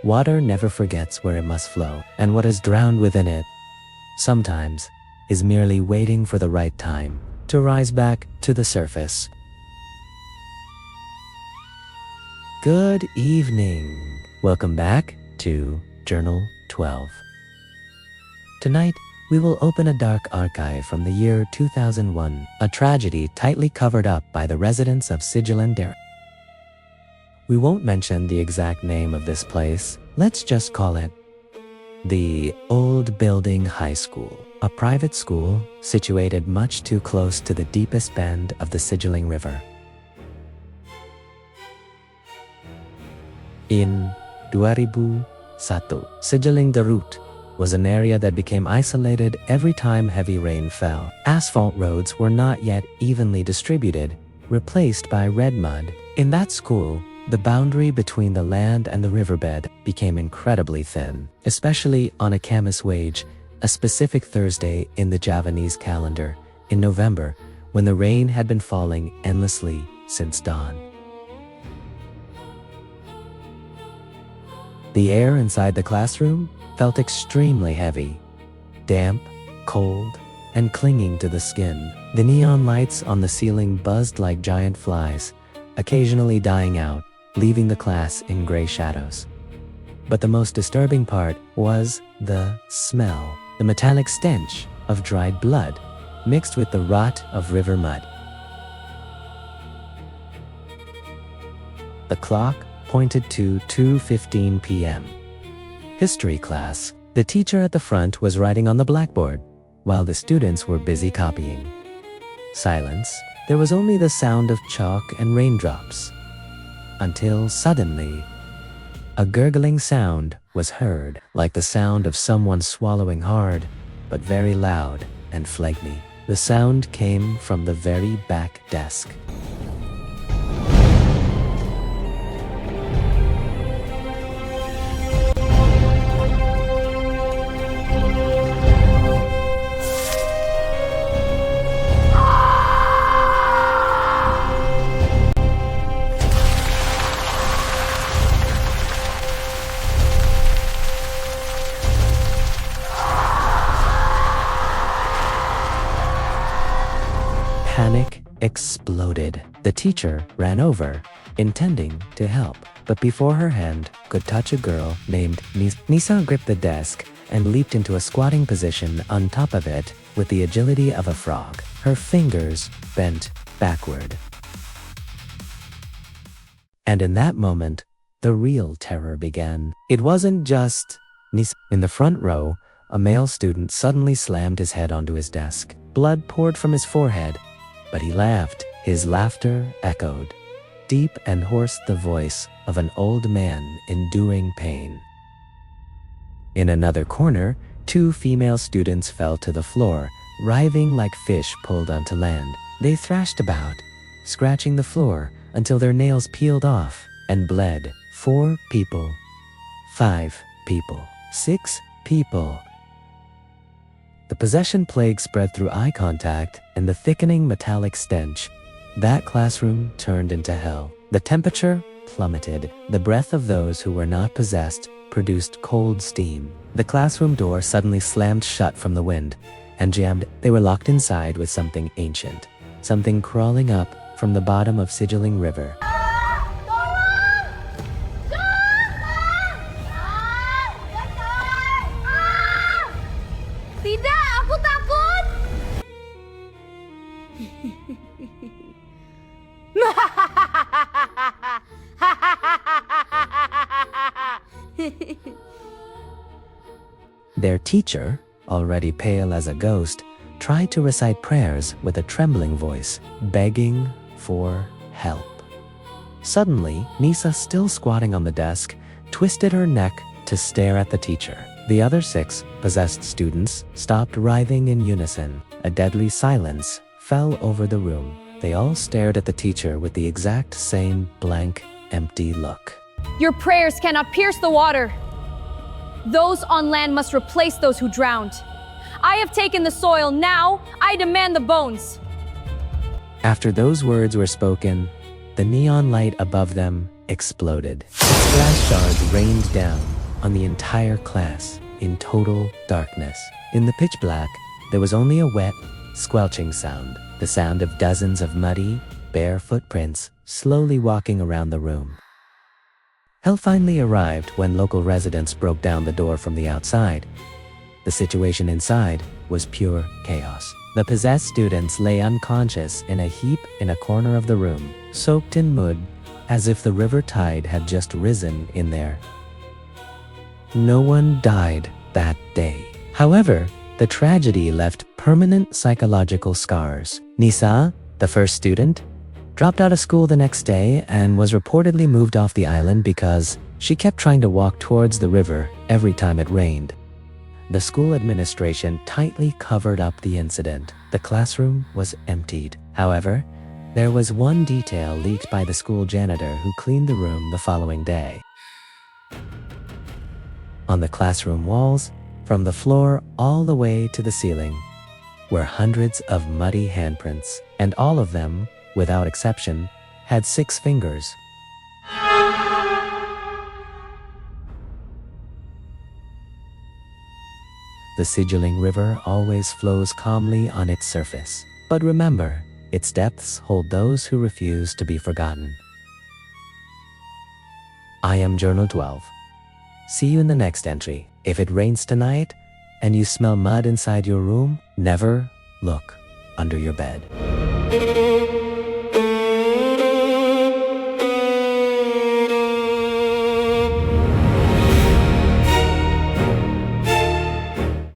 Water never forgets where it must flow, and what is drowned within it sometimes is merely waiting for the right time to rise back to the surface. Good evening. Welcome back to Journal 12. Tonight, we will open a dark archive from the year 2001, a tragedy tightly covered up by the residents of Sigiling Darat. We won't mention the exact name of this place. Let's just call it the Old Building High School, a private school situated much too close to the deepest bend of the Sigiling River. In 2001, Sigiling Darat was an area that became isolated every time heavy rain fell. Asphalt roads were not yet evenly distributed, replaced by red mud. In that school, the boundary between the land and the riverbed became incredibly thin, especially on a Camus wage, a specific Thursday in the Javanese calendar, in November, when the rain had been falling endlessly since dawn. The air inside the classroom felt extremely heavy, damp, cold, and clinging to the skin. The neon lights on the ceiling buzzed like giant flies, occasionally dying out, leaving the class in gray shadows. But the most disturbing part was the smell, the metallic stench of dried blood, mixed with the rot of river mud. The clock pointed to 2:15 p.m. History class. The teacher at the front was writing on the blackboard, while the students were busy copying. Silence. There was only the sound of chalk and raindrops. Until suddenly, a gurgling sound was heard, like the sound of someone swallowing hard, but very loud and phlegmy. The sound came from the very back desk. Panic exploded. The teacher ran over, intending to help, but before her hand could touch a girl named Nisa gripped the desk and leaped into a squatting position on top of it with the agility of a frog. Her fingers bent backward. And in that moment, the real terror began. It wasn't just Nisa. In the front row, a male student suddenly slammed his head onto his desk. Blood poured from his forehead, but he laughed. His laughter echoed, deep and hoarse, the voice of an old man enduring pain. In another corner, two female students fell to the floor, writhing like fish pulled onto land. They thrashed about, scratching the floor until their nails peeled off and bled. 4 people, 5 people, 6 people. The possession plague spread through eye contact and the thickening metallic stench. That classroom turned into hell. The temperature plummeted. The breath of those who were not possessed produced cold steam. The classroom door suddenly slammed shut from the wind and jammed. They were locked inside with something ancient, something crawling up from the bottom of Sigiling River. Tidak, aku takut. Their teacher, already pale as a ghost, tried to recite prayers with a trembling voice, begging for help. Suddenly, Nisa, still squatting on the desk, twisted her neck to stare at the teacher. The other 6 possessed students stopped writhing in unison. A deadly silence fell over the room. They all stared at the teacher with the exact same blank, empty look. Your prayers cannot pierce the water. Those on land must replace those who drowned. I have taken the soil, now I demand the bones. After those words were spoken, the neon light above them exploded. Its glass shards rained down, on the entire class in total darkness. In the pitch black, there was only a wet, squelching sound, the sound of dozens of muddy, bare footprints slowly walking around the room. Help finally arrived when local residents broke down the door from the outside. The situation inside was pure chaos. The possessed students lay unconscious in a heap in a corner of the room, soaked in mud, as if the river tide had just risen in there. No one died that day. However, the tragedy left permanent psychological scars. Nisa, the first student, dropped out of school the next day and was reportedly moved off the island because she kept trying to walk towards the river every time it rained. The school administration tightly covered up the incident. The classroom was emptied. However, there was one detail leaked by the school janitor who cleaned the room the following day. On the classroom walls, from the floor all the way to the ceiling, were hundreds of muddy handprints, and all of them, without exception, had 6 fingers. The Sigiling River always flows calmly on its surface. But remember, its depths hold those who refuse to be forgotten. I am Jurnal 12. See you in the next entry. If it rains tonight and you smell mud inside your room, never look under your bed.